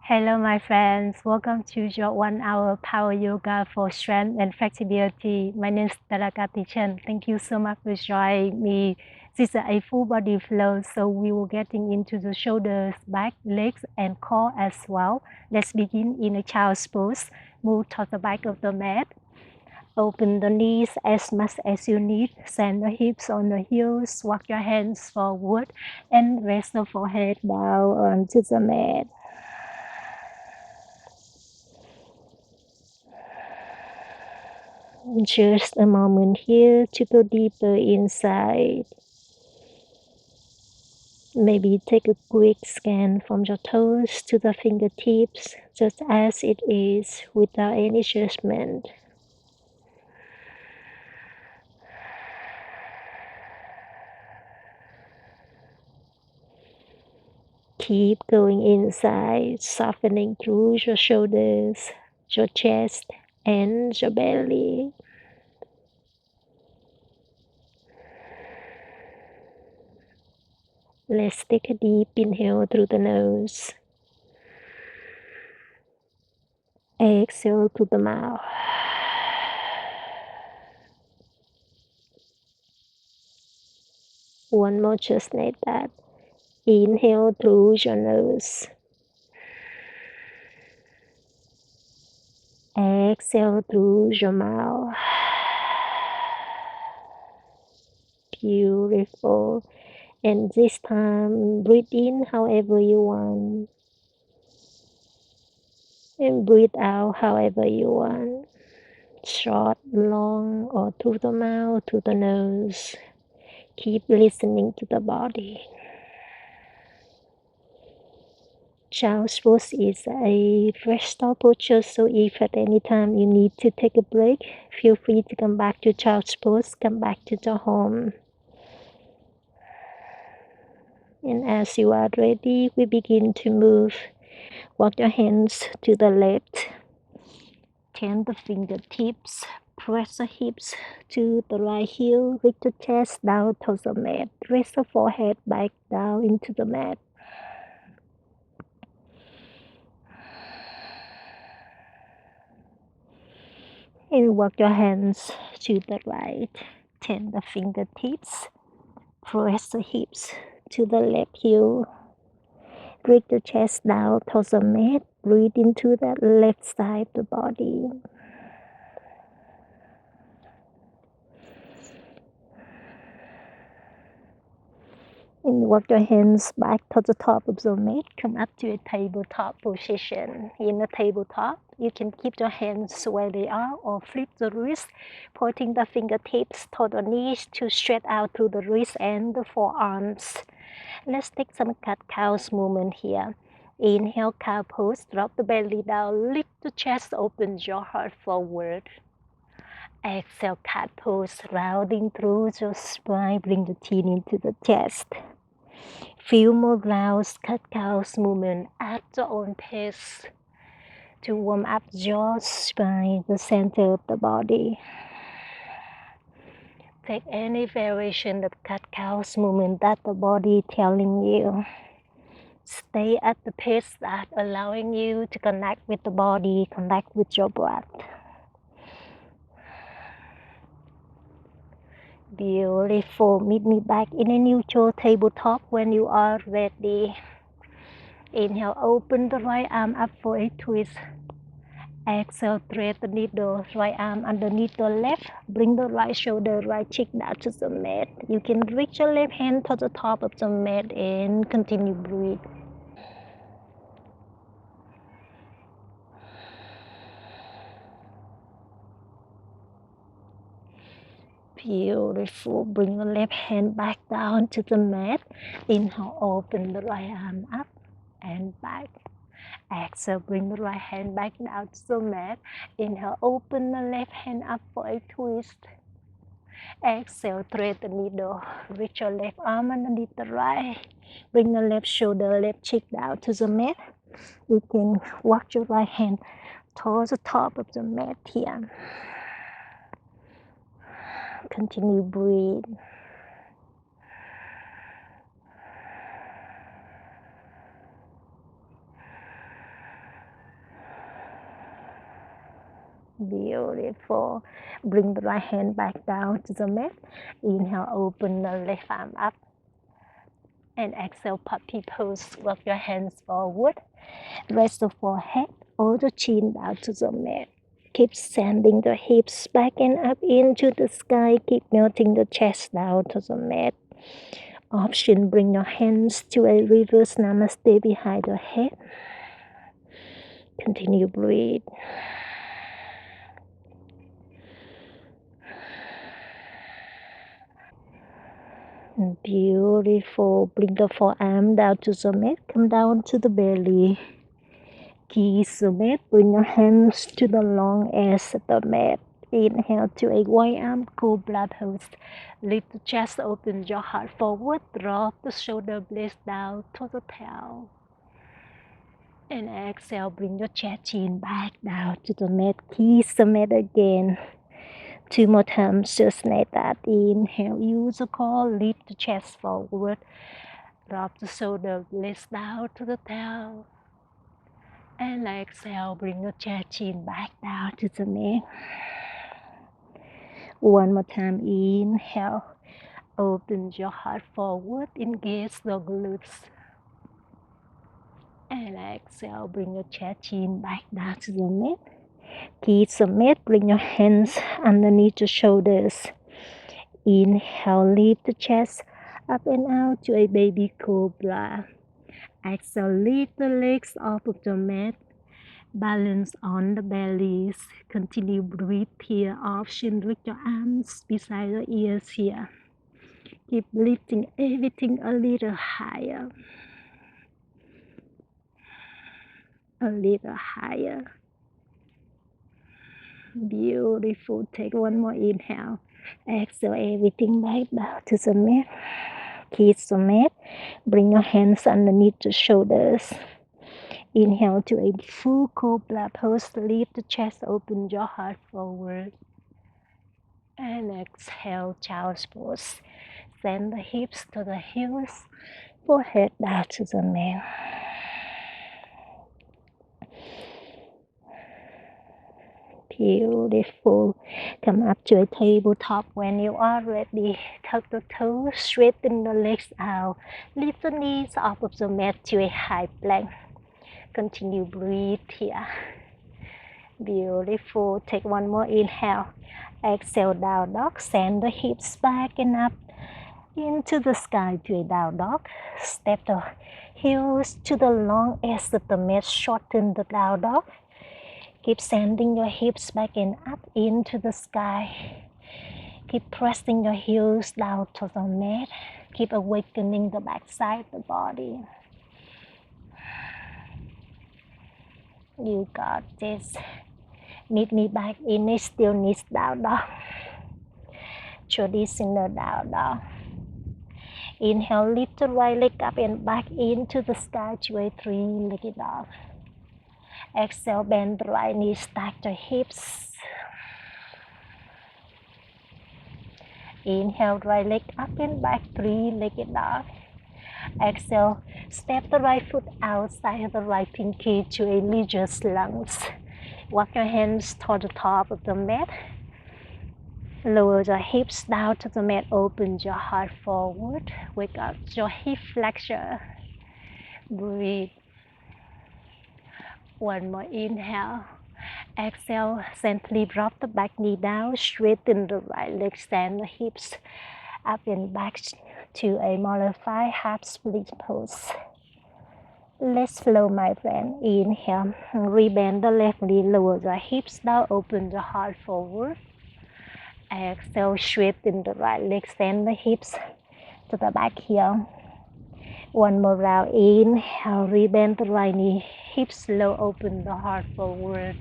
Hello, my friends. Welcome to your 1 hour power yoga for strength and flexibility. My name is Tarakati Chen. Thank you so much for joining me. This is a full body flow, so we will getting into the shoulders, back, legs, and core as well. Let's begin in a child's pose. Move to the back of the mat. Open the knees as much as you need. Send the hips on the heels. Walk your hands forward and rest the forehead down onto the mat. Just a moment here to go deeper inside. Maybe take a quick scan from your toes to the fingertips, just as it is, without any judgment. Keep going inside, softening through your shoulders, your chest, and your belly. Let's take a deep inhale through the nose. Exhale through the mouth. One more, just like that. Inhale through your nose. Exhale through your mouth. Beautiful. And this time, breathe in however you want. And breathe out however you want. Short, long, or through the mouth, through the nose. Keep listening to the body. Child's pose is a rest-stop posture, so if at any time you need to take a break, feel free to come back to child's pose, come back to the home. And as you are ready, we begin to move. Walk your hands to the left. Turn the fingertips. Press the hips to the right heel. Lift the chest down to the mat. Rest the forehead back down into the mat. And walk your hands to the right. Turn the fingertips. Press the hips to the left heel. Lift the chest down to the mat. Breathe into the left side of the body. And walk your hands back to the top of the mat. Come up to a tabletop position. In a tabletop, you can keep your hands where they are or flip the wrist, pointing the fingertips to the knees to stretch out through the wrist and the forearms. Let's take some cat-cows movement here. Inhale, cow pose. Drop the belly down. Lift the chest. Open your heart forward. Exhale, cat pose. Rounding through your spine. Bring the chin into the chest. Few more rounds, cat-cows movement at your own pace to warm up your spine, the center of the body. Take any variation of cat-cows movement that the body telling you. Stay at the pace that allowing you to connect with the body, connect with your breath. Beautiful. Meet me back in a neutral tabletop when you are ready. Inhale, open the right arm up for a twist. Exhale, thread the needle, right arm underneath the left. Bring the right shoulder, right cheek down to the mat. You can reach your left hand to the top of the mat and continue breathe. Beautiful. Bring the left hand back down to the mat. Inhale, open the right arm up and back. Exhale, bring the right hand back down to the mat. Inhale, open the left hand up for a twist. Exhale, thread the needle. Reach your left arm underneath the right. Bring the left shoulder, left cheek down to the mat. You can walk your right hand towards the top of the mat here. Continue breathe. Beautiful. Bring the right hand back down to the mat. Inhale, open the left arm up. And exhale, puppy pose. Walk your hands forward. Rest the forehead or the chin down to the mat. Keep sending the hips back and up into the sky. Keep melting the chest down to the mat. Option, bring your hands to a reverse namaste behind your head. Continue breathe. Beautiful. Bring the forearm down to the mat. Come down to the belly. Kiss the mat. Bring your hands to the long edge of the mat. Inhale to a wide arm cobra pose. Lift the chest, open your heart forward. Drop the shoulder blades down to the tail. And exhale, bring your chest chin back down to the mat. Kiss the mat again. 2 more times, just like that. Inhale, use the core, lift the chest forward. Drop the shoulder blades down to the tail. And exhale, bring your chest chin back down to the mat. One more time, inhale. Open your heart forward, engage the glutes. And exhale, bring your chest chin back down to the mat. Kiss the mat, bring your hands underneath your shoulders. Inhale, lift the chest up and out to a baby cobra. Exhale, lift the legs off of the mat. Balance on the bellies. Continue breathe here. Option, lift your arms beside your ears here. Keep lifting everything a little higher. A little higher. Beautiful. Take one more inhale. Exhale everything back down to the mat. Kiss the mat. Bring your hands underneath the shoulders. Inhale to a full cobra pose. Lift the chest, open your heart forward. And exhale, child's pose. Send the hips to the heels. Forehead down to the mat. Beautiful. Come up to a tabletop when you are ready. Tuck the toes, straighten the legs out. Lift the knees off of the mat to a high plank. Continue breathe here. Beautiful. Take one more inhale. Exhale, down dog. Send the hips back and up into the sky to a down dog. Step the heels to the long edge of the mat. Shorten the down dog. Keep sending your hips back and up into the sky. Keep pressing your heels down to the mat. Keep awakening the back side of the body. You got this. Meet me back in a stillness down dog. Traditional down dog. Inhale, lift the right leg up and back into the sky to a three-legged dog. Exhale, bend the right knee, stack the hips. Inhale, right leg up and back, three-legged dog. Exhale, step the right foot outside of the right pinky to a religious lunge. Walk your hands toward the top of the mat. Lower the hips down to the mat. Open your heart forward. Wake up your hip flexor. Breathe. One more inhale. Exhale, gently drop the back knee down. Straighten the right leg. Stand the hips up and back to a modified half split pose. Let's flow, my friend. Inhale. Rebend the left knee. Lower the hips down. Open the heart forward. Exhale, straighten the right leg, send the hips to the back heel. One more round. Inhale, rebend the right knee, hips low, open the heart forward.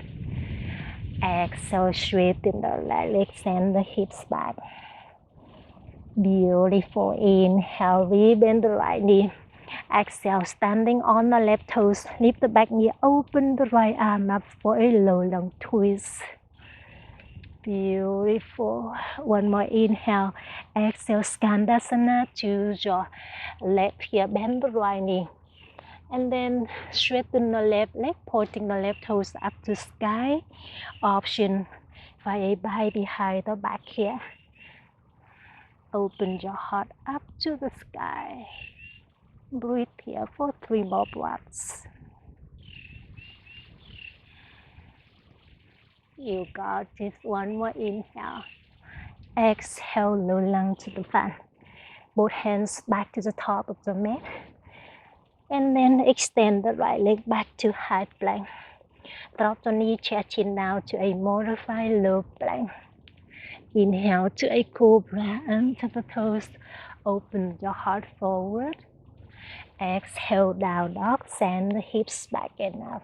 Exhale, straighten the right leg, send the hips back. Beautiful. Inhale, rebend the right knee. Exhale, standing on the left toes, lift the back knee, open the right arm up for a low long twist. Beautiful. One more inhale. Exhale, Skandasana to your left here. Bend the right knee. And then straighten the left leg, pointing the left toes up to sky. Option by behind the back here. Open your heart up to the sky. Breathe here for 3 more breaths. You got this. One more inhale. Exhale, low lung to the front. Both hands back to the top of the mat. And then extend the right leg back to high plank. Drop the knee, chair chin down to a modified low plank. Inhale to a cobra, under the toes. Open your heart forward. Exhale, down dog. Send the hips back and up.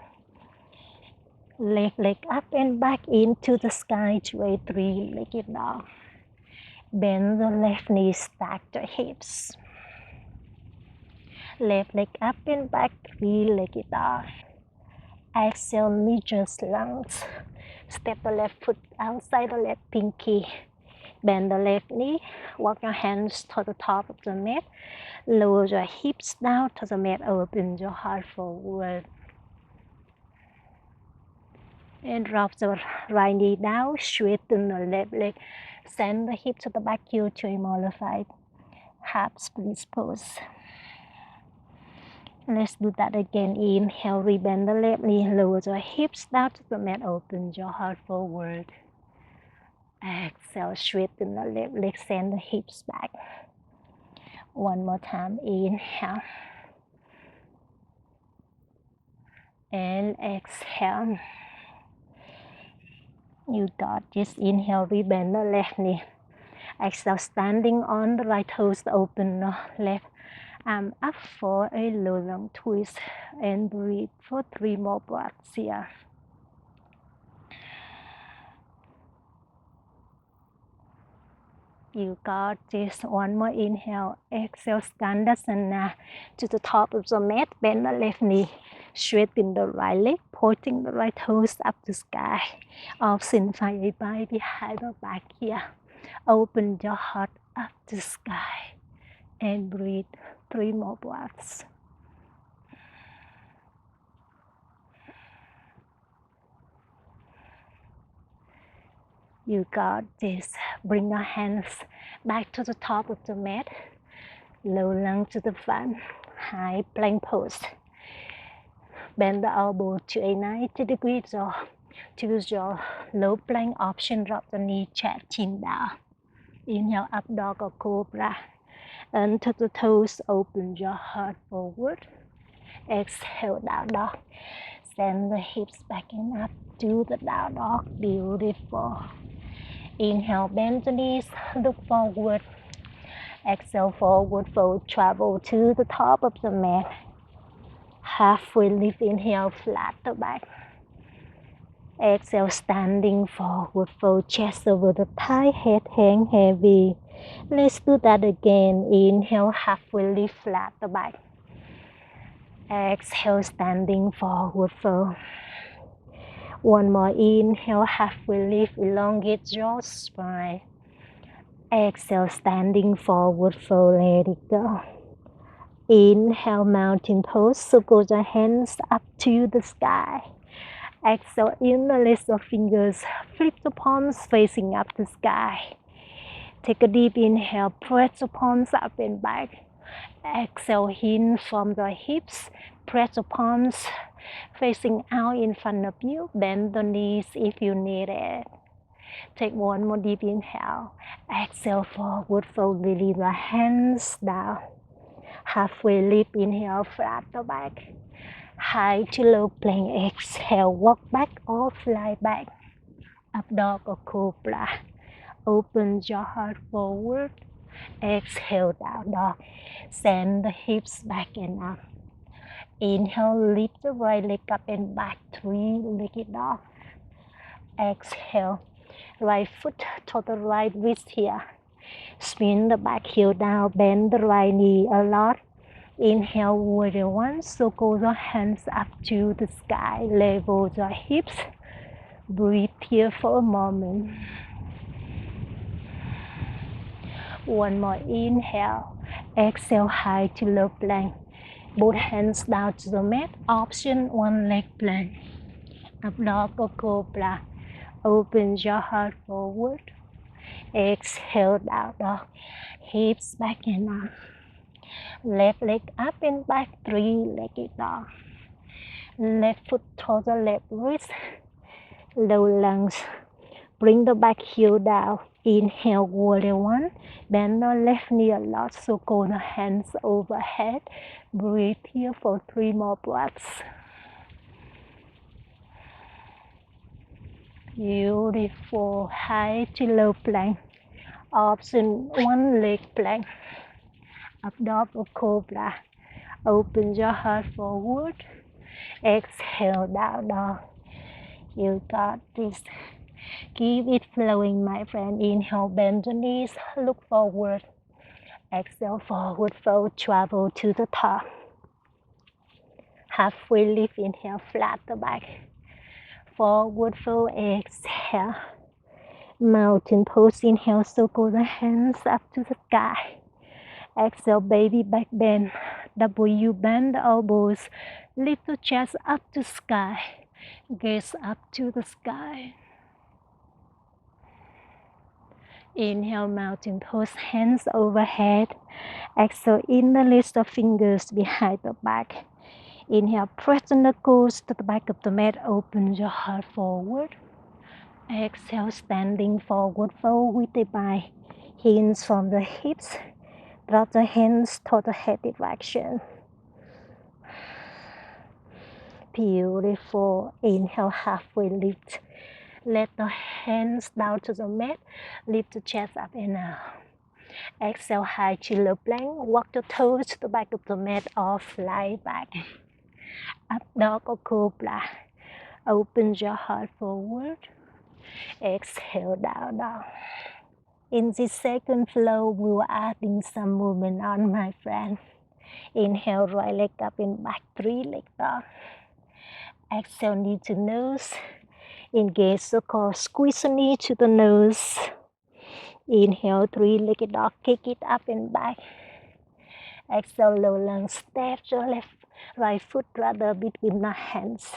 Left leg up and back into the sky to a 3-legged dog. Bend the left knee, stack the hips. Left leg up and back, 3-legged dog. Exhale, medius lunge. Step the left foot outside the left pinky. Bend the left knee. Walk your hands to the top of the mat. Lower your hips down to the mat. Open your heart forward. And drop the right knee down. Straighten the left leg. Send the hip to the back heel to a modified half split pose. Let's do that again. Inhale, rebend the left knee. Lower your hips down to the mat. Open your heart forward. Exhale, straighten the left leg. Send the hips back. One more time. Inhale. And exhale. You got this. Inhale, rebend the left knee. Exhale, standing on the right toes. Open the left arm up for a low long twist. And breathe for 3 more breaths here. You got this. One more inhale. Exhale, Skandasana to the top of the mat. Bend the left knee. Straighten the right leg. Pointing the right toes up to sky. Option by behind the back here. Open your heart up to sky. And breathe 3 more breaths. You got this. Bring your hands back to the top of the mat. Low lung to the front. High plank pose. Bend the elbow to a 90 degrees or choose your low plank option. Drop the knee, chair chin down. Inhale, up dog or cobra. Under the toes, open your heart forward. Exhale, down dog. Send the hips back and up to the down dog. Beautiful. Inhale, bend the knees, look forward. Exhale, forward fold, travel to the top of the mat. Halfway lift, inhale, flat the back. Exhale, standing forward fold, chest over the thigh, head hang heavy. Let's do that again. Inhale, halfway lift, flat the back. Exhale, standing forward fold. One more inhale, halfway lift, elongate your spine. Exhale, standing forward fold, let it go. Inhale, mountain pose, circle your hands up to the sky. Exhale, interlace your fingers, flip the palms facing up the sky. Take a deep inhale, press the palms up and back. Exhale, hinge from the hips, press the palms facing out in front of you. Bend the knees if you need it. Take one more deep inhale. Exhale, forward fold, release the hands down. Halfway lift, inhale, flat the back. High to low plank, exhale, walk back or fly back. Up dog or cobra. Open your heart forward. Exhale, down dog. Send the hips back and up. Inhale, lift the right leg up and back, 3-legged dog. Exhale, right foot to the right wrist here. Spin the back heel down, bend the right knee a lot. Inhale, warrior one, circle your hands up to the sky, level your hips. Breathe here for a moment. One more inhale. Exhale, high to low plank. Both hands down to the mat. Option 1 leg plank. Up dog or cobra. Open your heart forward. Exhale, down dog. Hips back and up. Left leg up and back. 3-legged dog. Left foot towards the left wrist. Low lunge. Bring the back heel down. Inhale, warrior 1. Bend the left knee a lot, so go the hands overhead. Breathe here for 3 more breaths. Beautiful. High to low plank. Option 1 leg plank. Up dog or cobra. Open your heart forward. Exhale, down dog. You got this. Keep it flowing, my friend. Inhale, bend the knees, look forward. Exhale, forward fold, travel to the top. Halfway lift, inhale, flat the back. Forward fold, exhale. Mountain pose, inhale, circle the hands up to the sky. Exhale, baby back bend. W, bend the elbows. Lift the chest up to sky. Gaze up to the sky. Inhale, mountain pose, hands overhead. Exhale, interlace the fingers behind the back. Inhale, press the knuckles to the back of the mat. Open your heart forward. Exhale, standing forward fold with the back. Hands from the hips. Drop the hands toward the head direction. Beautiful. Inhale, halfway lift. Let the hands down to the mat. Lift the chest up and out. Exhale, high to low plank. Walk the toes to the back of the mat or fly back. Up dog or cobra. Open your heart forward. Exhale, down dog. In this second flow, we're adding some movement on, my friend. Inhale, right leg up and back, 3-leg dog. Exhale, knee to nose. Engage the core, squeeze the knee to the nose. Inhale, 3-legged dog, kick it up and back. Exhale, low lunge, step your right foot rather between the hands.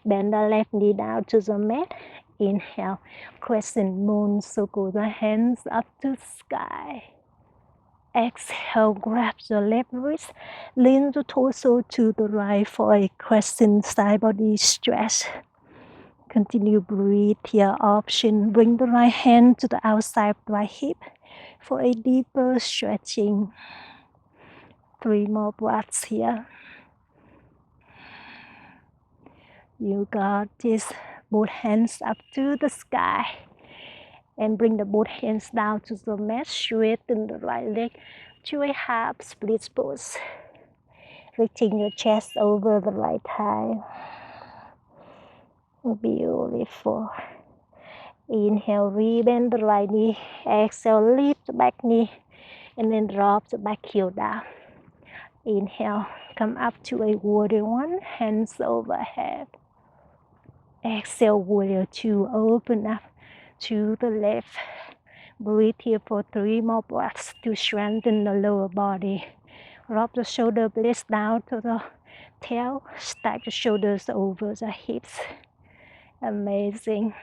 Bend the left knee down to the mat. Inhale, crescent moon, circle the hands up to sky. Exhale, grab the left wrist, lean the torso to the right for a crescent side body stretch. Continue breathe here. Option, bring the right hand to the outside right hip for a deeper stretching. 3 more breaths here. You got this. Both hands up to the sky. And bring the both hands down to the mat. Straighten the right leg to a half split pose. Reaching your chest over the right thigh. Beautiful. Inhale, rebend the right knee. Exhale, lift the back knee. And then drop the back heel down. Inhale, come up to a warrior 1, hands overhead. Exhale, warrior 2, open up to the left. Breathe here for 3 more breaths to strengthen the lower body. Drop the shoulder blades down to the tail. Stack the shoulders over the hips. Amazing.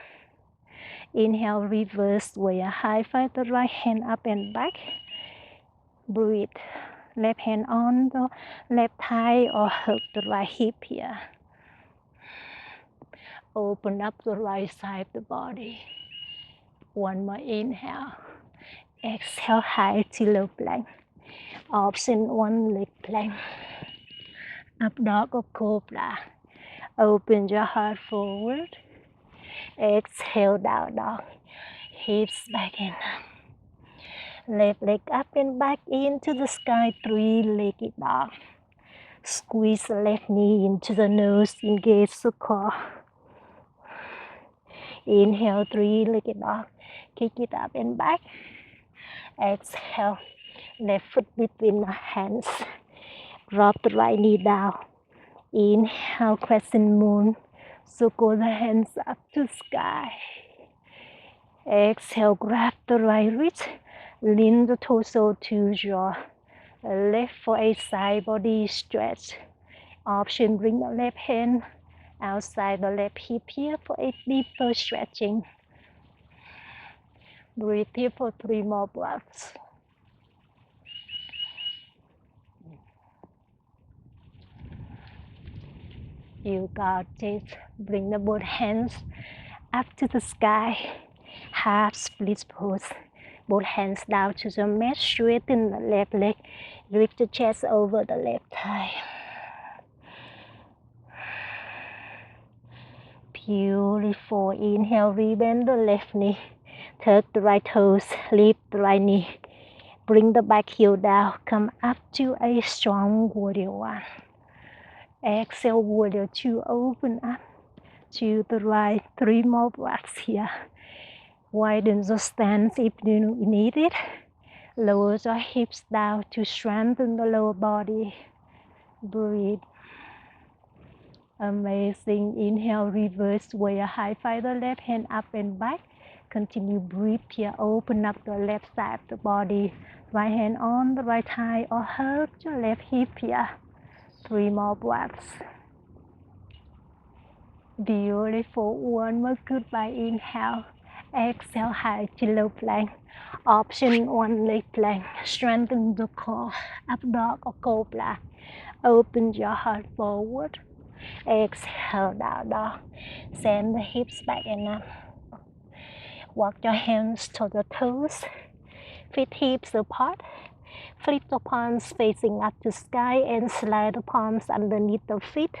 Inhale, reverse warrior high. Find the right hand up and back. Breathe. Left hand on the left thigh or hug the right hip here. Open up the right side of the body. 1 more inhale. Exhale, high to low plank. Option 1 leg plank. Up dog or cobra. Open your heart forward. Exhale, down dog. Hips back and up. Left leg up and back into the sky, 3-legged dog. Squeeze the left knee into the nose, engage the core. Inhale, 3-legged dog. Kick it up and back. Exhale, left foot between the hands. Drop the right knee down. Inhale, crescent moon. Circle the hands up to sky. Exhale, grab the right wrist. Lean the torso to your Left for a side body stretch. Option, bring the left hand outside the left hip here for a deeper stretching. Breathe here for 3 more breaths. You got it. Bring the both hands up to the sky. Half split pose. Both hands down to the mat. Straighten the left leg. Lift the chest over the left thigh. Beautiful. Inhale, rebend the left knee. Tuck the right toes. Lift the right knee. Bring the back heel down. Come up to a strong warrior one. Exhale, warrior two. Open up to the right. 3 more breaths here. Widen the stance if you need it. Lower the hips down to strengthen the lower body. Breathe. Amazing. Inhale, reverse warrior high. Find the left hand up and back. Continue breathe here. Open up the left side of the body. Right hand on the right thigh or hug your left hip here. 3 more breaths. Beautiful. One more goodbye. Inhale. Exhale, high to low plank. Option, one leg plank. Strengthen the core. Up dog or cobra. Open your heart forward. Exhale, down dog. Send the hips back and up. Walk your hands to the toes. Feet hips apart. Flip the palms facing up to sky and slide the palms underneath the feet.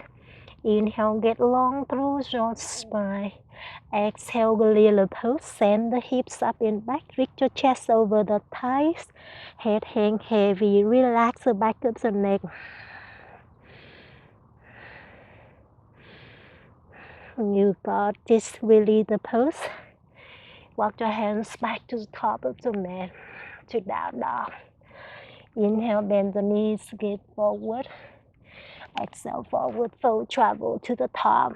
Inhale, get long through your spine. Exhale, little pose. Send the hips up and back. Lift your chest over the thighs. Head hang heavy. Relax the back of the neck. You got this. Release the pose. Walk your hands back to the top of the mat. To down dog. Inhale, bend the knees, get forward. Exhale, forward fold, travel to the top.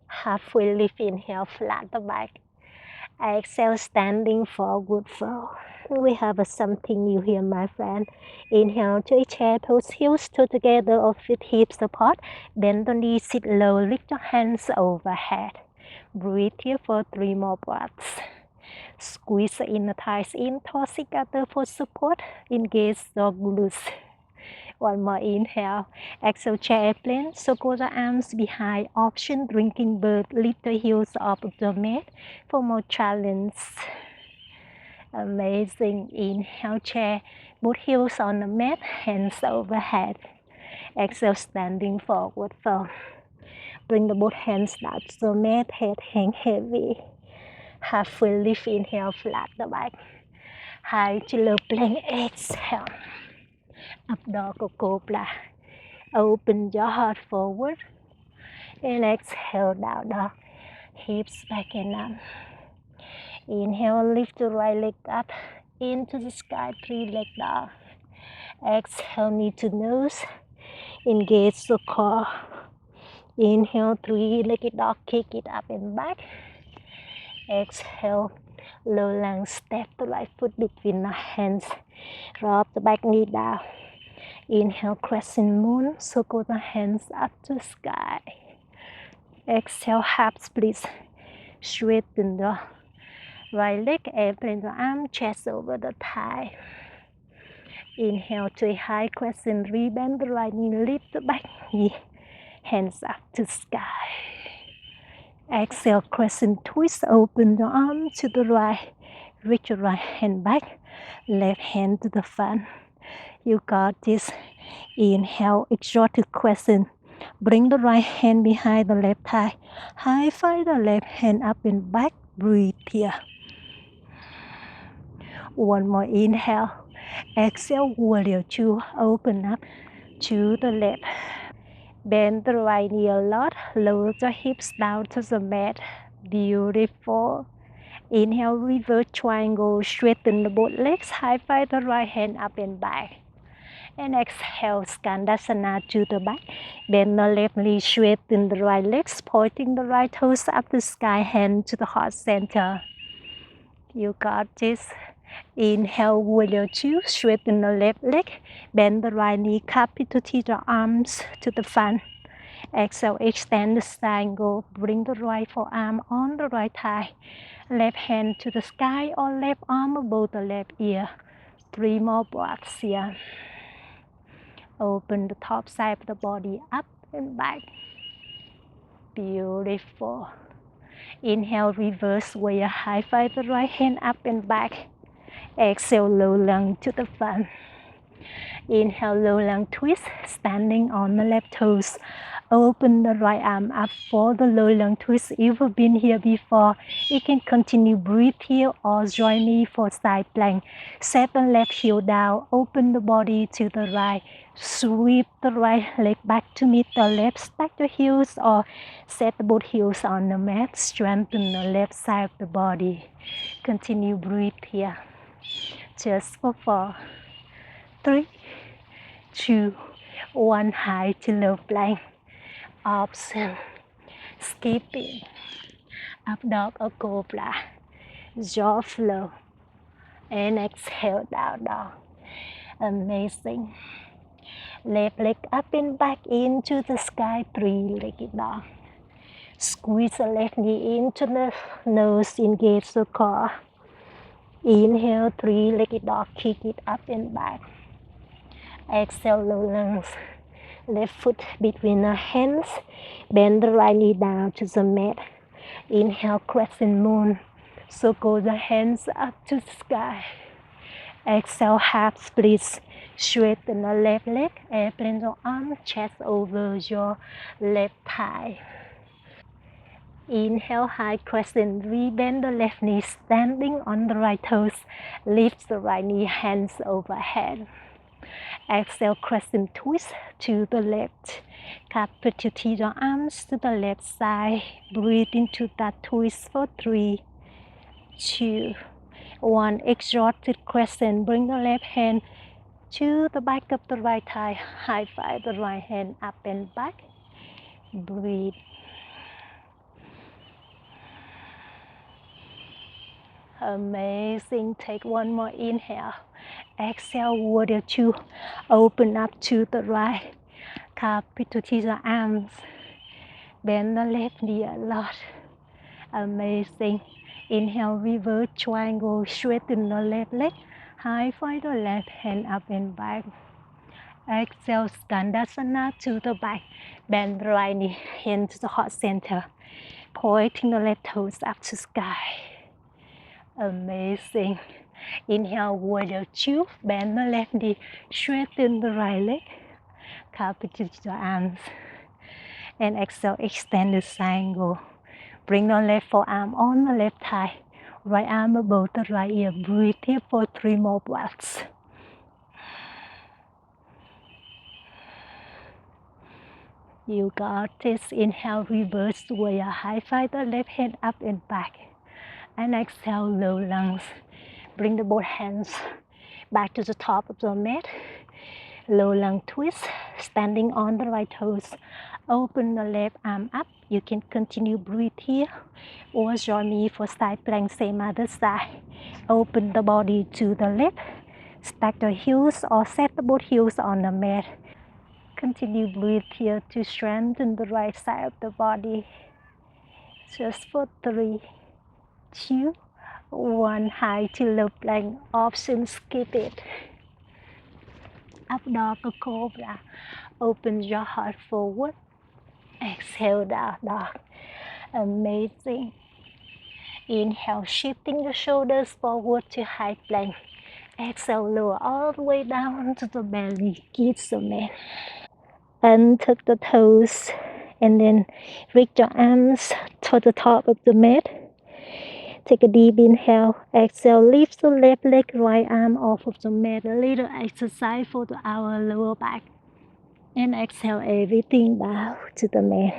Halfway lift, inhale, flat the back. Exhale, standing forward fold. We have something new here, my friend. Inhale to a chair pose, heels toe together or feet hips apart. Bend the knees, sit low, lift your hands overhead. Breathe here for 3 more breaths. Squeeze the inner thighs in, toss together for support. Engage the glutes. One more inhale. Exhale, chair airplane. Circle the arms behind. Option, drinking bird. Lift the heels off of the mat for more challenge. Amazing. Inhale, chair. Both heels on the mat. Hands overhead. Exhale, standing forward fold. Bring the both hands down to the mat. Head hang heavy. Halfway lift. Inhale, flat the back. High to low plank. Exhale. Up dog or cobra. Open your heart forward. And exhale, down dog. Hips back and up. Inhale, lift the right leg up into the sky, 3 leg dog. Exhale, knee to nose. Engage the core. Inhale, 3-legged dog, kick it up and back. Exhale, low lunge, step the right foot between the hands. Drop the back knee down. Inhale, crescent moon, circle the hands up to sky. Exhale, half split. Straighten the right leg, airplane the arm, chest over the thigh. Inhale to a high crescent, rebend the right knee, lift the back knee, hands up to sky. Exhale, crescent twist, open the arm to the right, reach your right hand back, left hand to the front. You got this. Inhale, exotic crescent. Bring the right hand behind the left thigh. High five the left hand up and back. Breathe here. One more inhale. Exhale, warrior two. Open up to the left. Bend the right knee a lot. Lower the hips down to the mat. Beautiful. Inhale, reverse triangle. Straighten the both legs. High five the right hand up and back. And exhale, Skandasana to the back. Bend the left knee, straighten the right legs, pointing the right toes up the sky, hand to the heart center. You got this. Inhale, warrior two, straighten the left leg, bend the right knee, cup it to the arms to the front. Exhale, extend the triangle, bring the right forearm on the right thigh, left hand to the sky or left arm above the left ear. 3 more breaths here. Open the top side of the body up and back. Beautiful. Inhale, reverse warrior high five the right hand up and back. Exhale, low lunge to the front. Inhale, low lunge twist, standing on the left toes. Open the right arm up for the low lunge twist. If you've been here before, you can continue breathe here or join me for side plank. Set the left heel down, open the body to the right. Sweep the right leg back to meet the left, stack the heels or set both heels on the mat. Strengthen the left side of the body. Continue breathe here. Just for 4, 3, 2, 1. High to low plank. Option. Skipping. Up dog or cobra. Jaw flow. And exhale down dog. Amazing. Left leg up and back into the sky. 3-legged dog. Squeeze the left knee into the nose. Engage the core. Inhale, 3-legged dog. Kick it up and back. Exhale, low lunge. Left foot between the hands. Bend the right knee down to the mat. Inhale, crescent moon. Circle the hands up to the sky. Exhale, half split. Straighten the left leg. Airplane your arm, chest over your left thigh. Inhale, high crescent. Rebend the left knee, standing on the right toes. Lift the right knee, hands overhead. Exhale, crescent twist to the left. Cup to your arms to the left side. Breathe into that twist for 3, 2, 1. Exalted crescent. Bring the left hand to the back of the right thigh. High five the right hand up and back. Breathe. Amazing. Take one more inhale. Exhale, warrior two. Open up to the right. Cup to the arms. Bend the left knee a lot. Amazing. Inhale, reverse triangle, straighten the left leg. High five the left hand up and back. Exhale, Skandasana to the back. Bend the right knee into the heart center. Pointing the left toes up to sky. Amazing. Inhale, warrior two. Bend the left knee, straighten the right leg. Cup to the arms. And exhale, extend the triangle. Bring the left forearm on the left thigh. Right arm above the right ear. Breathe here for 3 more breaths. You got this. Inhale, reverse warrior. High five the left hand up and back. And exhale, low lunge. Bring the both hands back to the top of the mat. Low lunge twist. Standing on the right toes. Open the left arm up. You can continue breathe here or join me for side plank, same other side. Open the body to the left. Stack the heels or set the both heels on the mat. Continue breathe here to strengthen the right side of the body. Just for 3, 2, 1. High to low plank. Option skip it. Up dog or cobra. Open your heart forward. Exhale down dog. Amazing. Inhale, shifting the shoulders forward to high plank. Exhale, lower all the way down to the belly. Kiss the mat. Untuck the toes and then reach your arms to the top of the mat. Take a deep inhale. Exhale, lift the left leg, right arm off of the mat. A little exercise for our lower back. And exhale everything down to the mat.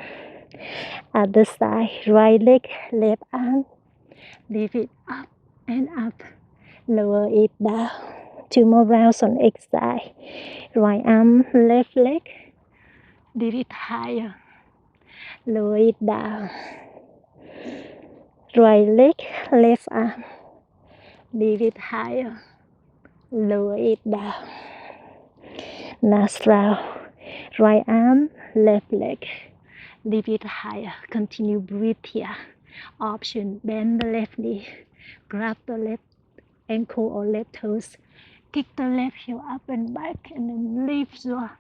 Other side, right leg, left arm. Lift it up and up. Lower it down. 2 more rounds on each side. Right arm, left leg. Lift it higher. Lower it down. Right leg, left arm. Leave it higher. Lower it down. Last round. Right arm, left leg. Leave it higher. Continue breathe here. Option, bend the left knee. Grab the left ankle or left toes. Kick the left heel up and back, and then lift your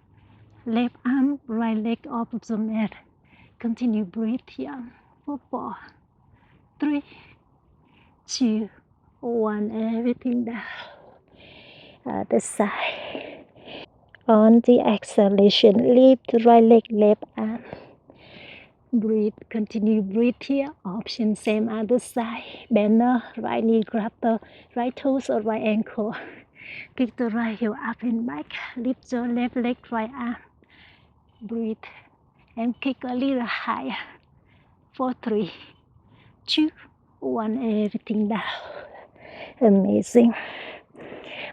left arm, right leg off of the mat. Continue breathe here for 4, 3, 2, 1. Everything down. Other side. On the exhalation, lift the right leg, left arm. Breathe, continue breathe here. Option same other side. Bend the right knee, grab the right toes or right ankle. Kick the right heel up and back. Lift your left leg, right arm. Breathe and kick a little higher. 4, 3, 2, 1. Everything down. Amazing.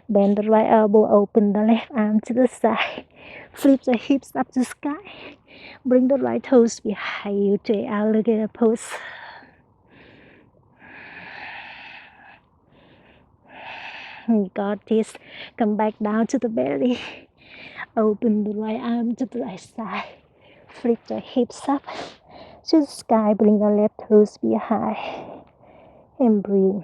Bend the right elbow, open the left arm to the side. Flip the hips up to sky. Bring the right toes behind you to alligator pose. You got this. Come back down to the belly. Open the right arm to the right side. Flip the hips up to the sky. Bring the left toes behind. And breathe.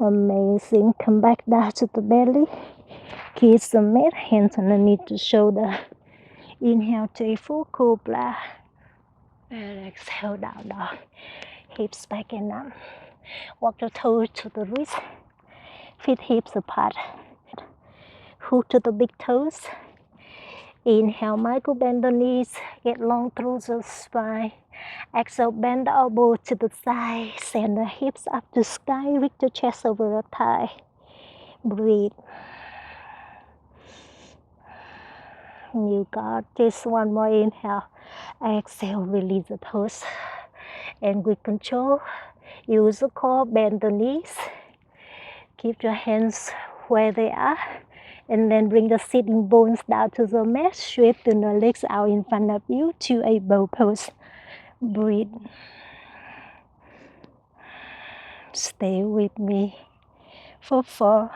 Amazing. Come back down to the belly. Kiss the mat. Hands underneath the shoulder. Inhale to a full cobra. And exhale down dog. Hips back and up. Walk the toes to the wrist. Feet hips apart. Hook to the big toes. Inhale, micro bend the knees. Get long through the spine. Exhale, bend the elbow to the side. Send the hips up to sky. Reach the chest over the thigh. Breathe. You got this. One more inhale. Exhale, release the toes. And with control, use the core, bend the knees. Keep your hands where they are. And then bring the sitting bones down to the mat. Straighten the legs out in front of you to a bow pose. Breathe. Stay with me for 4,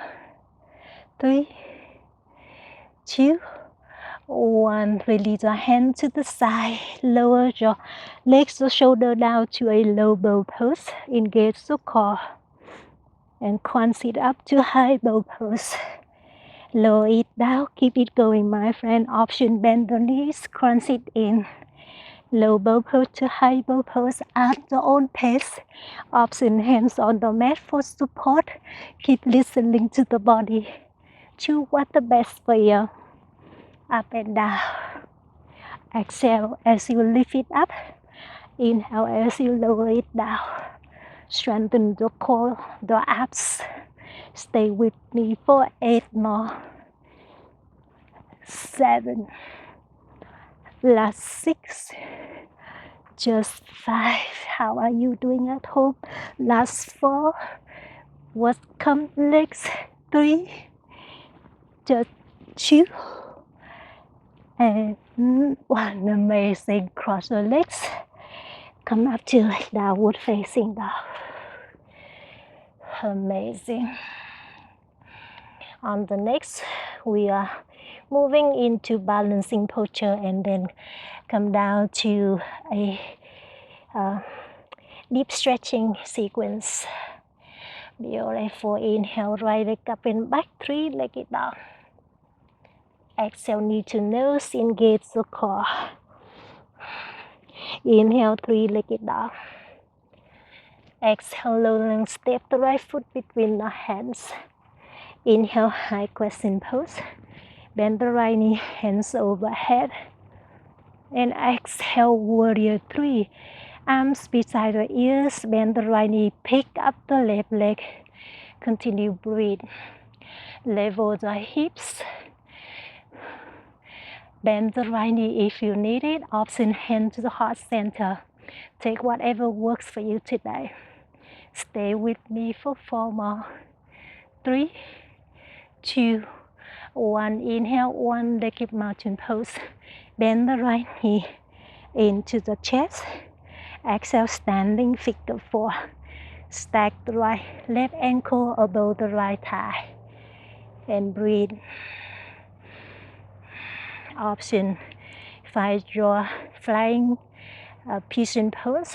3, 2, 1. Release your hand to the side. Lower your legs or shoulder down to a low bow pose. Engage the core. And crunch it up to high bow pose. Lower it down. Keep it going, my friend. Option, bend the knees. Crunch it in. Low bow pose to high bow pose at your own pace. Option, hands on the mat for support. Keep listening to the body. Choose what's the best for you. Up and down. Exhale as you lift it up. Inhale as you lower it down. Strengthen the core, the abs. Stay with me for 8 more. 7. Last 6. Just 5. How are you doing at home? Last 4. What comes next? 3. Just 2. And 1. Amazing. Cross your legs. Come up to downward facing dog. Amazing. On the next, we are moving into balancing posture and then come down to a deep stretching sequence. Beautiful. Inhale, right leg up and back, 3-legged dog. Exhale, knee to nose, engage the core. Inhale, 3-legged dog. Exhale, low and step the right foot between the hands. Inhale, high crescent pose. Bend the right knee, hands overhead. And exhale, warrior 3. Arms beside the ears. Bend the right knee, pick up the left leg. Continue breathe. Level the hips. Bend the right knee if you need it. Option, hand to the heart center. Take whatever works for you today. Stay with me for 4 more. 3, 2, 1. Inhale, 1-legged mountain pose. Bend the right knee into the chest. Exhale, standing figure 4. Stack the right left ankle above the right thigh. And breathe. Option, find your flying pigeon pose.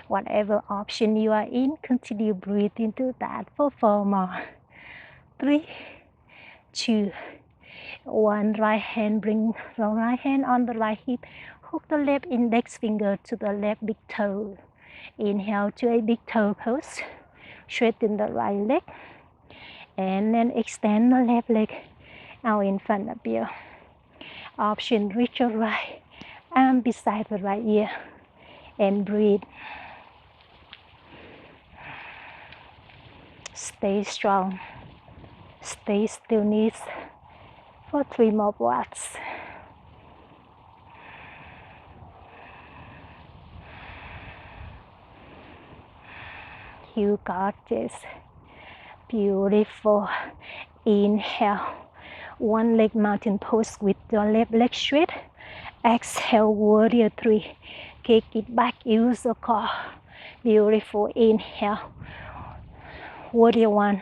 Whatever option you are in, continue breathe into that for 4 more. 3, 2, 1. Right hand, bring the right hand on the right hip. Hook the left index finger to the left big toe. Inhale to a big toe pose. Straighten the right leg. And then extend the left leg out in front of you. Option, reach your right arm beside the right ear. And breathe. Stay strong. Stay stillness for 3 more breaths. You got this. Beautiful. Inhale. One leg mountain pose with your left leg straight. Exhale, warrior 3. Kick it back, use the core. Beautiful. Inhale. Warrior 1.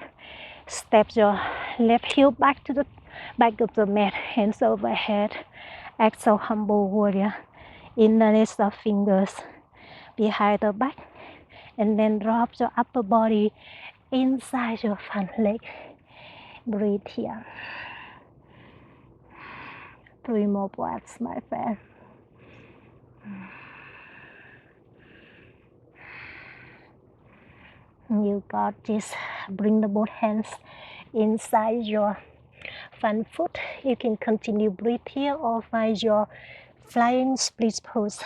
Step your left heel back to the back of the mat, hands overhead. Exhale, humble warrior. Interlace the fingers behind the back. And then drop your upper body inside your front leg. Breathe here. 3 more breaths, my friend. You got this. Bring the both hands inside your front foot. You can continue breathe here or find your flying split pose.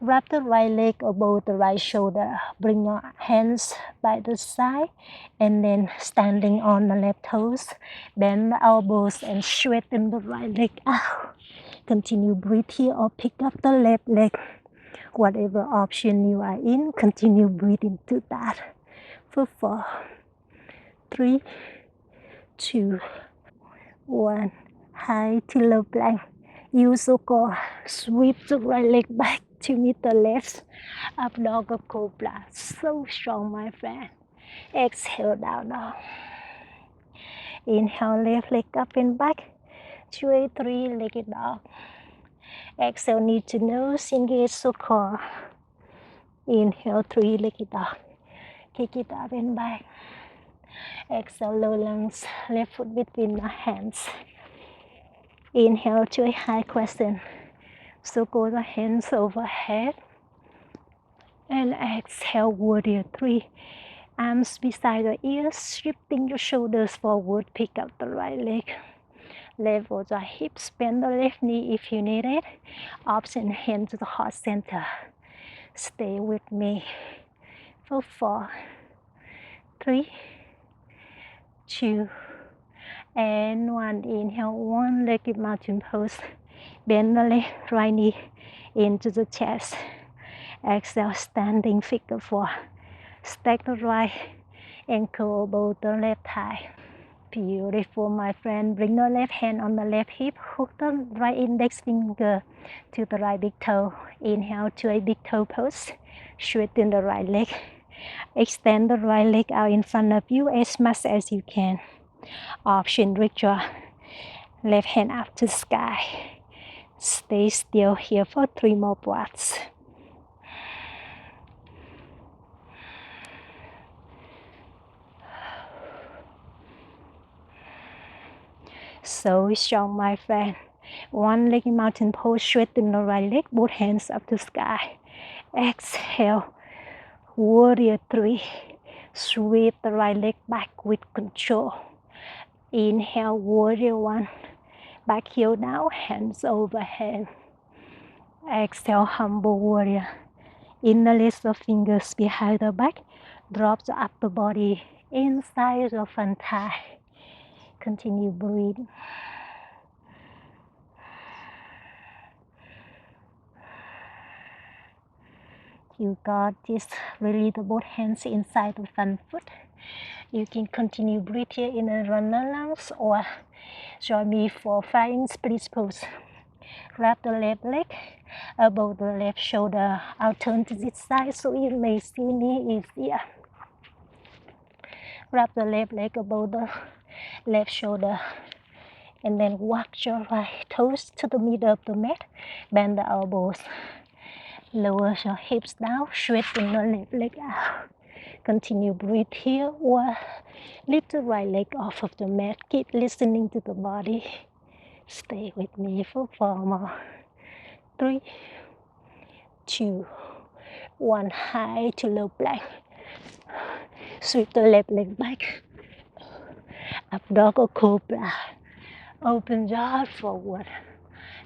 Wrap the right leg above the right shoulder. Bring your hands by the side and then standing on the left toes. Bend the elbows and straighten the right leg out. Continue breathe here or pick up the left leg. Whatever option you are in, continue breathing to that. For 4, 3, 2, 1. High to low plank. Use the core. Sweep the right leg back to meet the left. Up dog or cobra. So strong, my friend. Exhale down now. Inhale, left leg up and back to a 3-legged dog. Exhale, knee to nose, engage the core. Inhale, 3-legged dog. Kick it up and back. Exhale, low lunge, left foot between the hands. Inhale to a high crescent. Circle the hands overhead. And exhale, warrior 3. Arms beside the ears, shifting your shoulders forward. Pick up the right leg. Level the hips, bend the left knee if you need it. Option, hand to the heart center. Stay with me for 4, 3, 2, and 1. Inhale, 1-legged mountain pose. Bend the left right knee into the chest. Exhale, standing figure 4. Stack the right ankle above the left thigh. Beautiful, my friend. Bring the left hand on the left hip. Hook the right index finger to the right big toe. Inhale to a big toe pose. Straighten the right leg. Extend the right leg out in front of you as much as you can. Option, reach your left hand up to the sky. Stay still here for 3 more breaths. So strong, my friend. 1-legged mountain pose, straighten the right leg, both hands up to the sky. Exhale, warrior 3. Sweep the right leg back with control. Inhale, warrior 1. Back heel down, hands overhead. Exhale, humble warrior. Interlace the fingers behind the back. Drop the upper body inside the front thigh. Continue breathing. You got this. Release the both hands inside the front foot. You can continue breathe here in a runner lunge or join me for flying split pose. Wrap the left leg above the left shoulder. I'll turn to this side so you may see me easier. Wrap the left leg above the left shoulder. And then walk your right toes to the middle of the mat. Bend the elbows. Lower your hips down. Straighten the left leg out. Continue breathe here or lift the right leg off of the mat. Keep listening to the body. Stay with me for 4 more. 3, 2, 1. High to low plank. Sweep the left leg back. Up dog or cobra. Open your heart forward.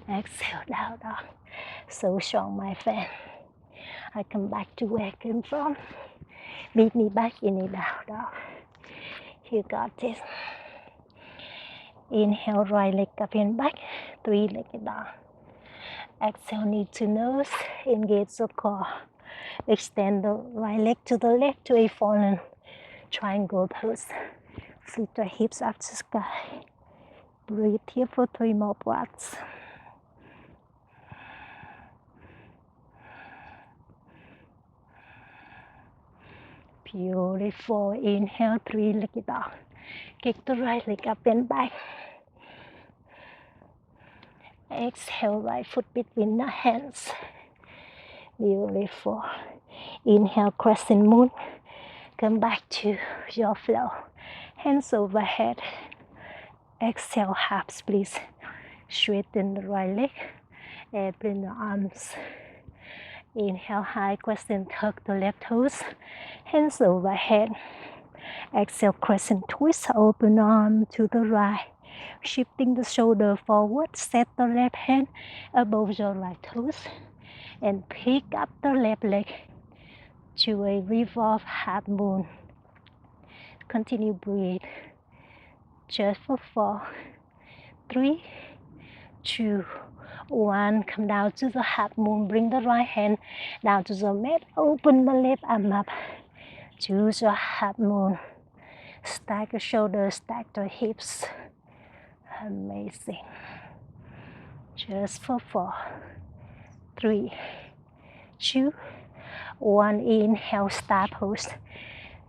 Exhale, down dog. So strong, my friend. I come back to where I came from. Meet me back in a down dog. You got this. Inhale, right leg up and back. 3-legged dog. Exhale, knee to nose. Engage the core. Extend the right leg to the left to a fallen triangle pose. Flip the hips up to sky. Breathe here for 3 more breaths. Beautiful. Inhale, 3-legged dog. Kick the right leg up and back. Exhale, right foot between the hands. Beautiful. Inhale, crescent moon. Come back to your flow. Hands overhead. Exhale, half split. Straighten the right leg. Open the arms. Inhale, high crescent, tuck the left toes. Hands overhead. Exhale, crescent twist. Open arm to the right. Shifting the shoulder forward. Set the left hand above your right toes. And pick up the left leg to a revolve half moon. Continue breathe. Just for 4, 3, 2, 1. Come down to the half moon. Bring the right hand down to the mat. Open the left arm up to the half moon. Stack the shoulders, stack the hips. Amazing. Just for 4, 3, 2, 1. Inhale, star pose.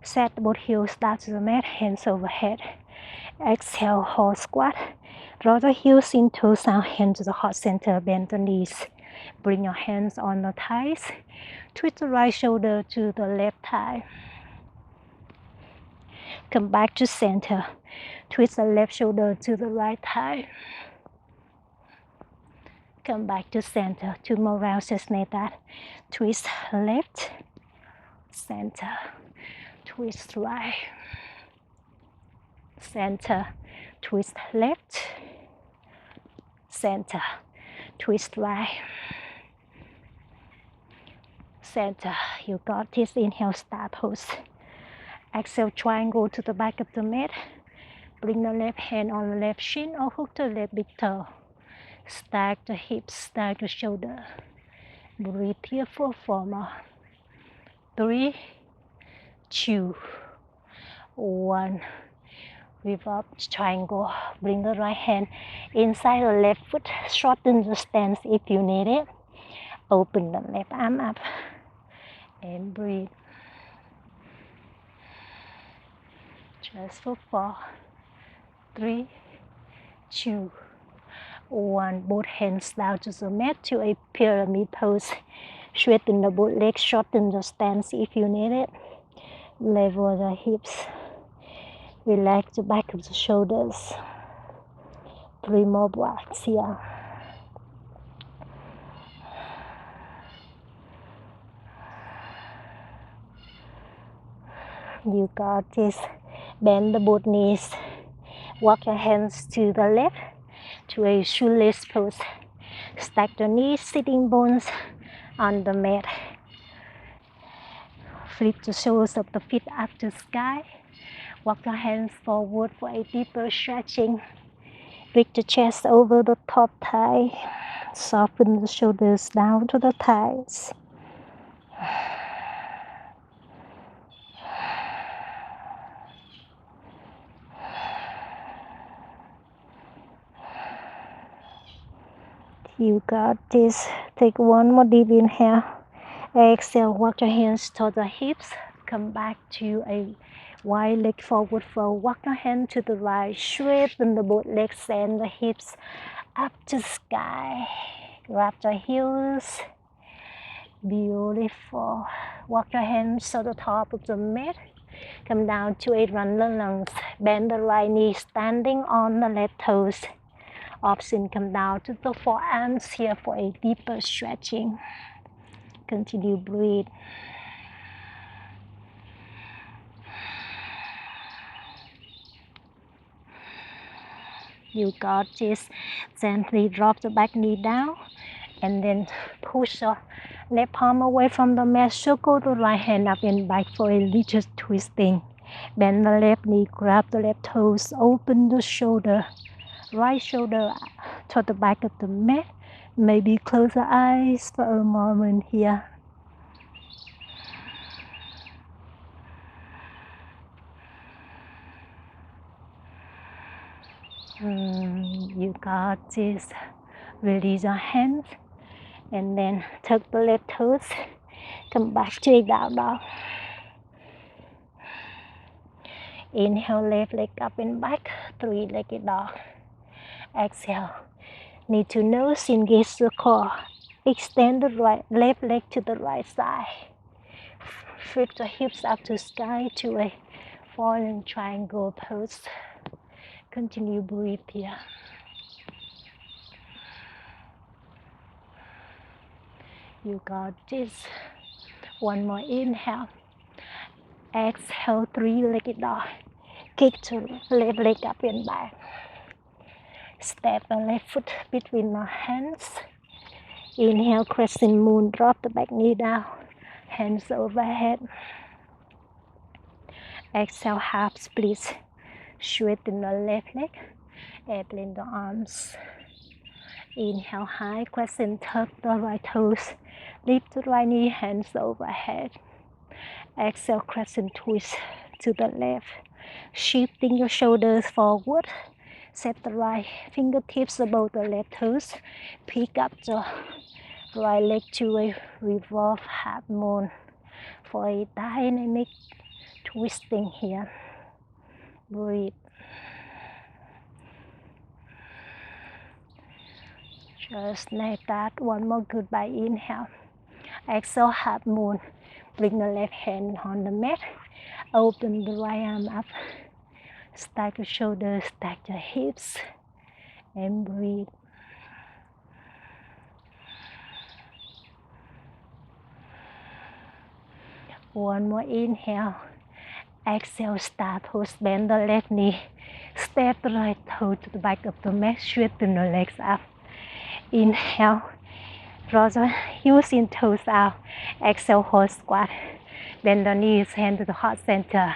Set both heels down to the mat, hands overhead. Exhale, horse squat. Draw the heels into sound, hand to the heart center, bend the knees. Bring your hands on the thighs. Twist the right shoulder to the left thigh. Come back to center. Twist the left shoulder to the right thigh. Come back to center. 2 more rounds just like that. Twist left, center. Twist right, center. Twist left, center. Twist right, center. You got this. Inhale, star pose. Exhale, triangle to the back of the mat. Bring the left hand on the left shin or hook the left big toe. Stack the hips, stack the shoulder. Breathe here for 4 more. 3, 2, 1. Revolve triangle. Bring the right hand inside the left foot. Shorten the stance if you need it. Open the left arm up and breathe. Just for 4, 3, 2, 1. Both hands down to the mat to a pyramid pose. Straighten the both legs, shorten the stance if you need it. Level the hips. Relax the back of the shoulders. 3 more breaths here. You got this. Bend the both knees. Walk your hands to the left to a shoelace pose. Stack the knees, sitting bones on the mat. Flip the soles of the feet up to sky. Walk your hands forward for a deeper stretching. Lift the chest over the top thigh. Soften the shoulders down to the thighs. You got this. Take one more deep inhale. Exhale, walk your hands toward the hips. Come back to a wide leg forward fold. Walk your hand to the right. Straighten the both legs and the hips up to the sky. Grab the heels. Beautiful. Walk your hands to the top of the mat. Come down to a runner lunge. Bend the right knee, standing on the left toes. Option come down to the forearms here for a deeper stretching. Continue breathe. You got this. Gently drop the back knee down and then push your left palm away from the mat. Circle the right hand up and back for a little twisting. Bend the left knee, grab the left toes, open the shoulder, right shoulder to the back of the mat. Maybe close the eyes for a moment here. You got this. Release your hands and then tuck the left toes. Come back to a down dog. Inhale, left leg up and back, three-legged dog. Exhale, knee to nose, engage the core. Extend the left leg to the right side. Flip the hips up to sky to a fallen triangle pose. Continue breathe here. You got this. One more inhale. Exhale, three-legged dog. Kick the left leg up and back. Step the left foot between the hands. Inhale, crescent moon. Drop the back knee down. Hands overhead. Exhale, half split. Straighten the left leg. Airplane the arms. Inhale, high crescent. Tuck the right toes. Lift the right knee. Hands overhead. Exhale, crescent twist to the left. Shifting your shoulders forward. Set the right fingertips above the left toes. Pick up the right leg to a revolve half moon for a dynamic twisting here. Breathe. Just like that. One more goodbye inhale. Exhale, half moon. Bring the left hand on the mat. Open the right arm up. Stack your shoulders, stack your hips, and breathe. One more inhale. Exhale, start pose, bend the left knee. Step the right toe to the back of the mat, straighten the legs up. Inhale, draw the heels in, toes out. Exhale, hold squat. Bend the knees, hand to the heart center.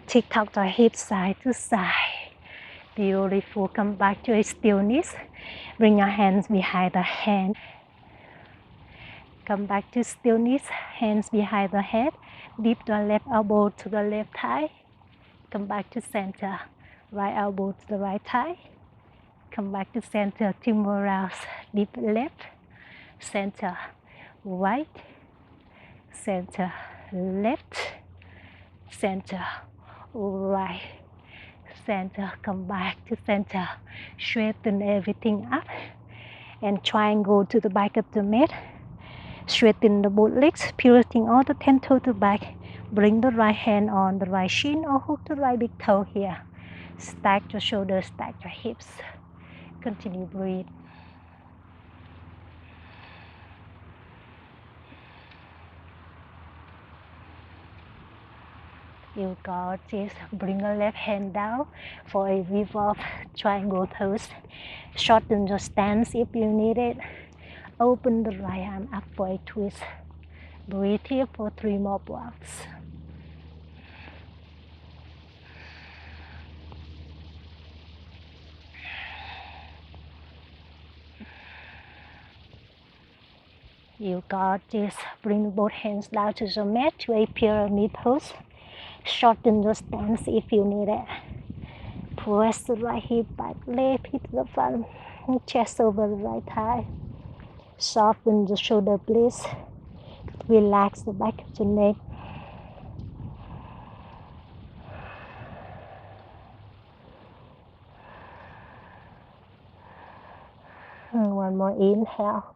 Tick-tock the hips side to side. Beautiful. Come back to a stillness. Bring your hands behind the head. Come back to stillness. Hands behind the head. Dip the left elbow to the left thigh. Come back to center. Right elbow to the right thigh. Come back to center. 2 more rounds. Dip left. Center. Right. Center. Left. Center. Right. Center. Come back to center. Straighten everything up. And triangle to the back of the mat. Straighten the both legs, pivoting all the 10 toes to back. Bring the right hand on the right shin or hook the right big toe here. Stack your shoulders, stack your hips. Continue breathe. You got this. Bring the left hand down for a revolve triangle pose. Shorten your stance if you need it. Open the right arm up for a twist. Breathe here for 3 more blocks. You got this. Bring both hands down to the mat to a pyramid pose. Shorten the stance if you need it. Press the right hip back, left hip to the front, chest over the right thigh. Soften the shoulder blades. Relax the back of the neck. And one more inhale.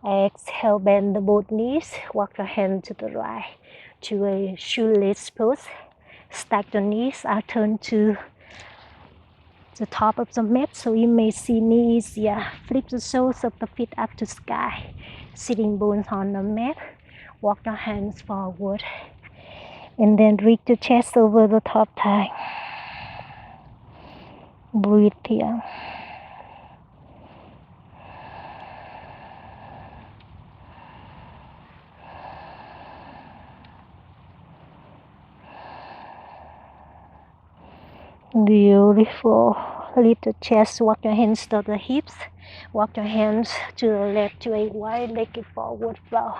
Exhale, bend the both knees. Walk your hand to the right to a shoelace pose. Stack the knees. I'll turn to the top of the mat so you may see me easier. Flip the soles of the feet up to sky. Sitting bones on the mat. Walk your hands forward. And then reach the chest over the top thigh. Breathe here. Beautiful. Lift the chest, walk your hands to the hips. Walk your hands to the left to a wide-legged forward flow.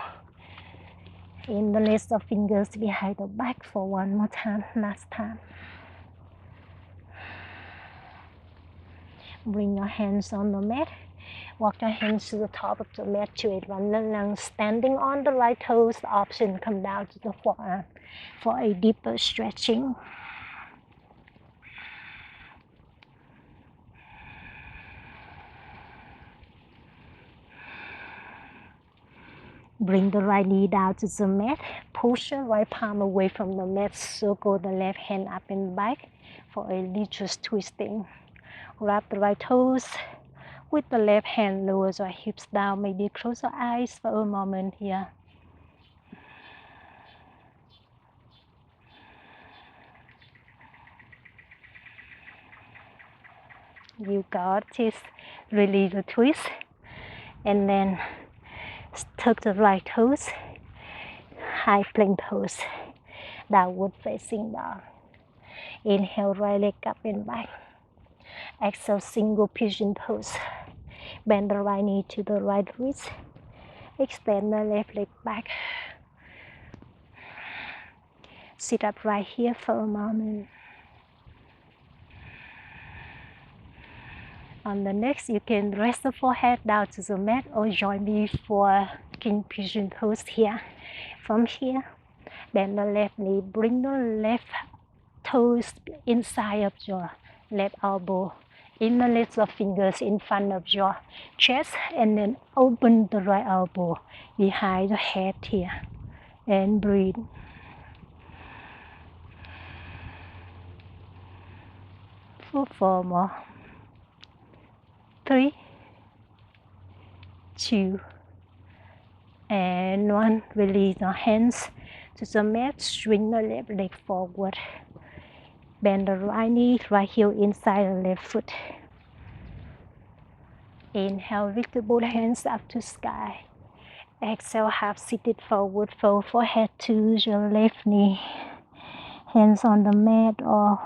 Interlace the fingers behind the back for one more time, last time. Bring your hands on the mat. Walk your hands to the top of the mat to a runner lunge. Standing on the right toes, the option come down to the forearm for a deeper stretching. Bring the right knee down to the mat. Push your right palm away from the mat. Circle the left hand up and back for a little twisting. Wrap the right toes with the left hand. Lower your hips down. Maybe close your eyes for a moment here. You got this. Release the twist. And then tuck the right toes. High plank pose. Downward facing dog. Inhale, right leg up and back. Exhale, single pigeon pose. Bend the right knee to the right wrist. Extend the left leg back. Sit up right here for a moment. On the next, you can rest the forehead down to the mat or join me for king pigeon pose here. From here, bend the left knee, bring the left toes inside of your left elbow. Interlace the fingers in front of your chest and then open the right elbow behind the head here. And breathe. For 4 more. 3, 2, and 1. Release your hands to the mat. Swing the left leg forward. Bend the right knee, right heel inside the left foot. Inhale, lift both hands up to sky. Exhale, half seated forward fold forehead to your left knee. Hands on the mat or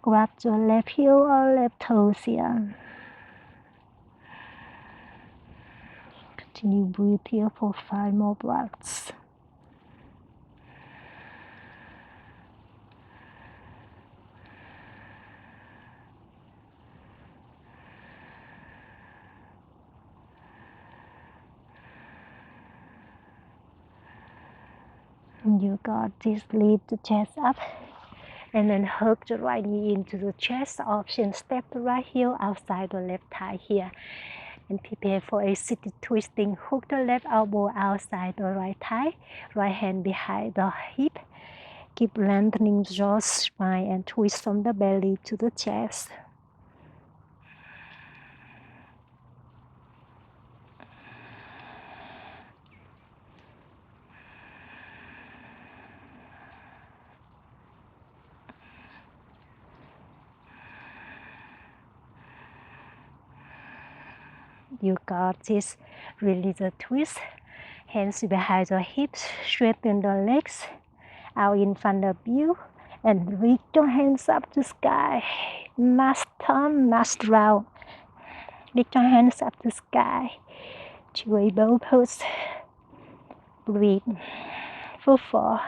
grab your left heel or left toes here. Continue breathe here for 5 more breaths. You got this. Lift the chest up and then hug the right knee into the chest. Option, step the right heel outside the left thigh here and prepare for a seated twisting. Hook the left elbow outside the right thigh, right hand behind the hip. Keep lengthening your spine and twist from the belly to the chest. You got this. Release the twist. Hands behind the hips. Straighten the legs out in front of you. And reach your hands up to sky. Last time, last round. Reach your hands up to sky. To a bow pose. Breathe. For 4,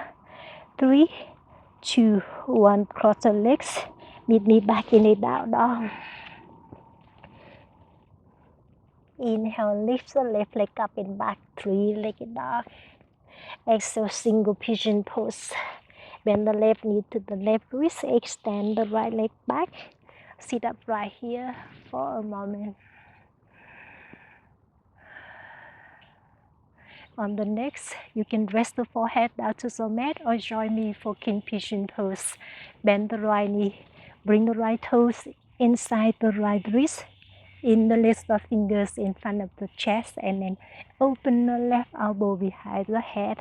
3, 2, 1. Cross the legs. Meet me back in a down dog. Inhale, lift the left leg up and back, three-legged dog. Exhale, single pigeon pose. Bend the left knee to the left wrist, extend the right leg back. Sit up right here for a moment. On the next, you can rest the forehead down to the mat or join me for king pigeon pose. Bend the right knee, bring the right toes inside the right wrist, in the list of fingers in front of the chest, and then open the left elbow behind the head.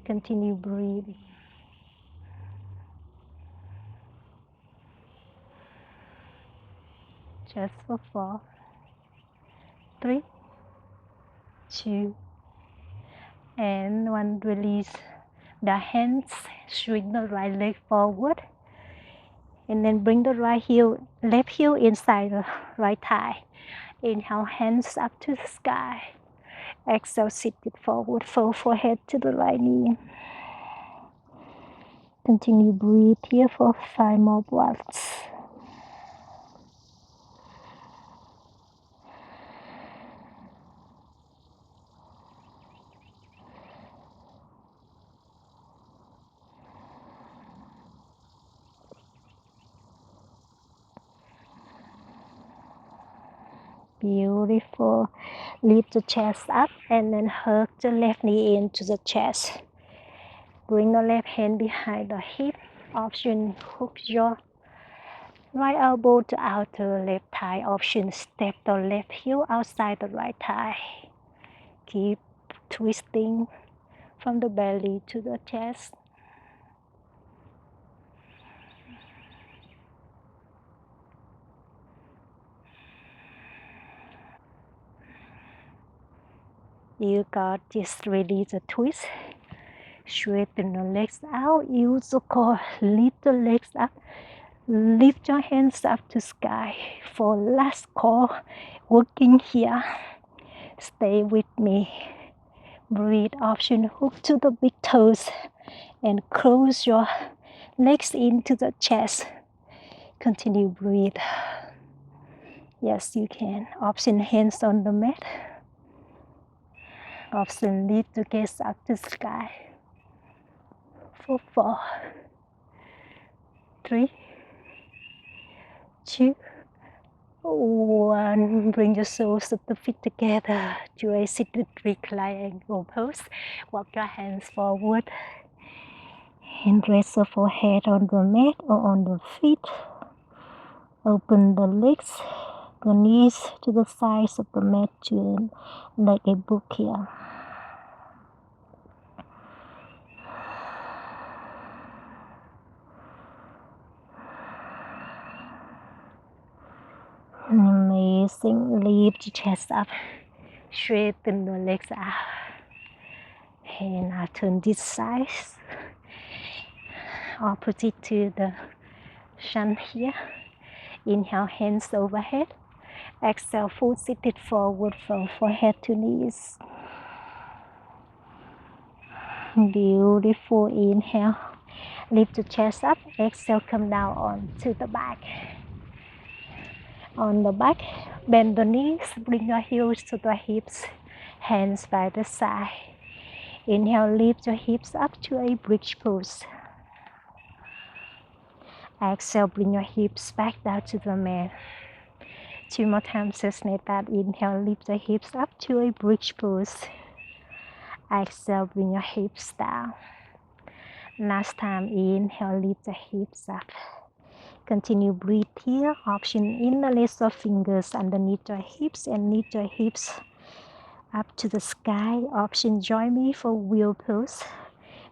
Continue breathing. Just for 4, 3, 2, and 1. Release the hands, swing the right leg forward, and then bring the left heel inside the right thigh. Inhale, hands up to the sky. Exhale, sit it forward, fold forehead to the right knee. Continue breathe here for 5 more breaths. Beautiful. Lift the chest up and then hug the left knee into the chest. Bring the left hand behind the hip. Option, hook your right elbow to outer left thigh. Option, step the left heel outside the right thigh. Keep twisting from the belly to the chest. You got just release the twist. Straighten the legs out. Use the core. Lift the legs up. Lift your hands up to sky for last core. Working here. Stay with me. Breathe. Option, hook to the big toes and close your legs into the chest. Continue breathe. Yes, you can. Option, hands on the mat. Option, lift the gaze up to sky. For 4, 3, 2, 1. Bring your soles of the feet together to a seated triangle pose. Walk your hands forward and rest the forehead on the mat or on the feet. Open the legs, the knees to the sides of the mat like a book here. Amazing. Lift the chest up. Straighten the legs out. And now turn this side. Opposite to the sun here. Inhale, hands overhead. Exhale, full seated forward from forehead to knees. Beautiful. Inhale. Lift the chest up. Exhale, come down onto the back. On the back, bend the knees, bring your heels to the hips, hands by the side. Inhale, lift your hips up to a bridge pose. Exhale, bring your hips back down to the mat. 2 more times, just like that. Inhale, lift the hips up to a bridge pose. Exhale, bring your hips down. Last time, inhale, lift the hips up. Continue breathe here. Option, interlace of fingers underneath your hips and lift your hips up to the sky. Option, join me for wheel pose.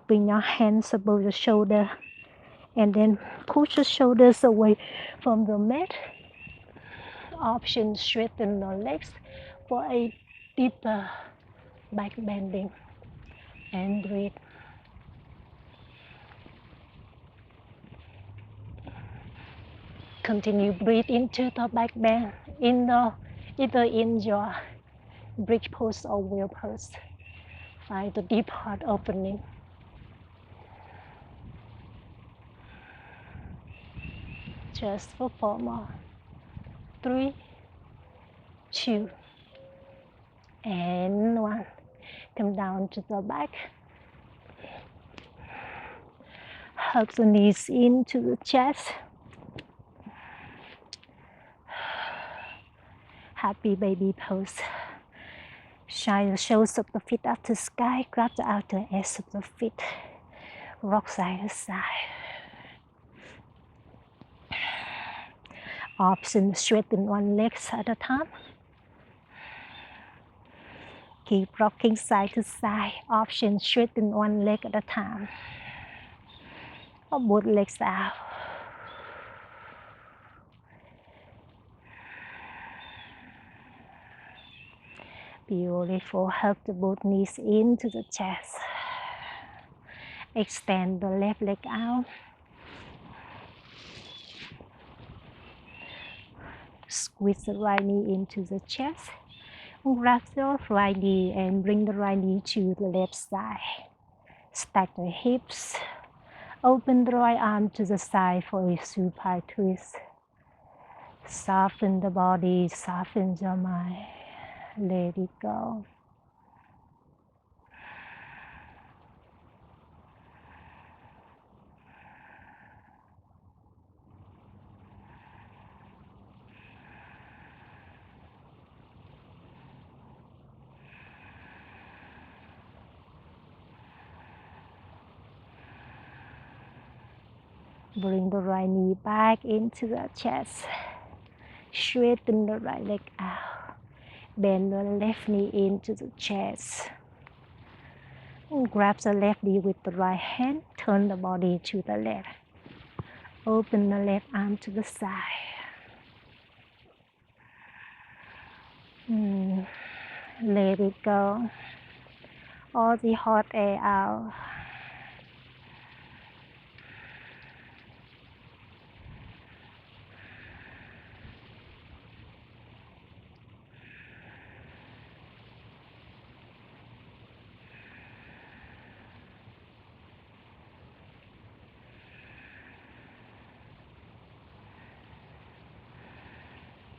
Bring your hands above your shoulder and then push your shoulders away from the mat. Option, straighten the legs for a deeper back bending. And breathe. Continue breathe into the back bend, either in your bridge pose or wheel pose. Find the deep heart opening. Just for 4 more. 3, 2, and 1. Come down to the back. Hug the knees into the chest. Happy baby pose. Shine the soles of the feet up to the sky. Grab the outer edge of the feet. Rock side to side. Option straighten one leg at a time. Keep rocking side to side. Option straighten one leg at a time. Or both legs out. Beautiful. Hug the both knees into the chest. Extend the left leg out. Squeeze the right knee into the chest. Grab the right knee and bring the right knee to the left side. Stack the hips. Open the right arm to the side for a supine twist. Soften the body, soften your mind. Let it go. Bring the right knee back into the chest. Straighten the right leg out. Bend the left knee into the chest. And grab the left knee with the right hand. Turn the body to the left. Open the left arm to the side. Let it go. All the hot air out.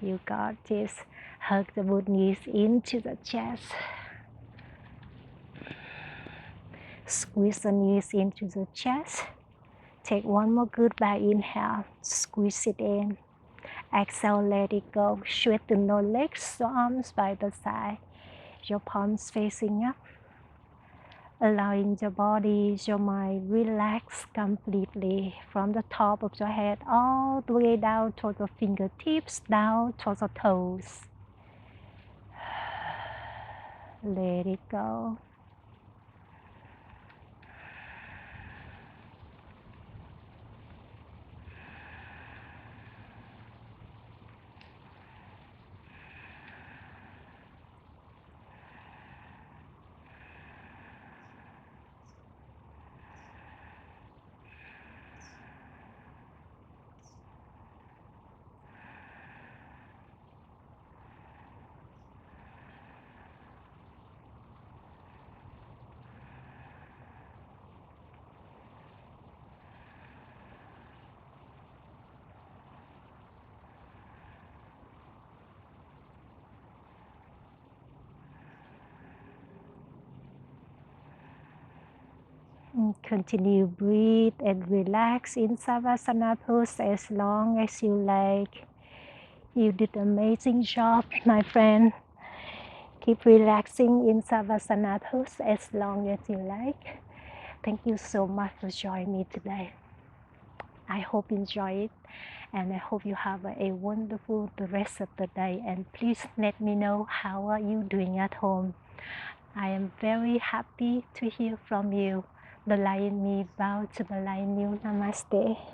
You got this. Hug the both knees into the chest. Squeeze the knees into the chest. Take one more good back inhale. Squeeze it in. Exhale, let it go. Straighten the legs, the arms by the side. Your palms facing up. Allowing your body, your mind relax completely from the top of your head all the way down to the fingertips, down to the toes. Let it go. Continue breathe and relax in Savasana pose as long as you like. You did an amazing job, my friend. Keep relaxing in Savasana pose as long as you like. Thank you so much for joining me today. I hope you enjoy it, and I hope you have a wonderful the rest of the day. And please let me know how are you doing at home. I am very happy to hear from you. The lion me bow to the lion you. Namaste.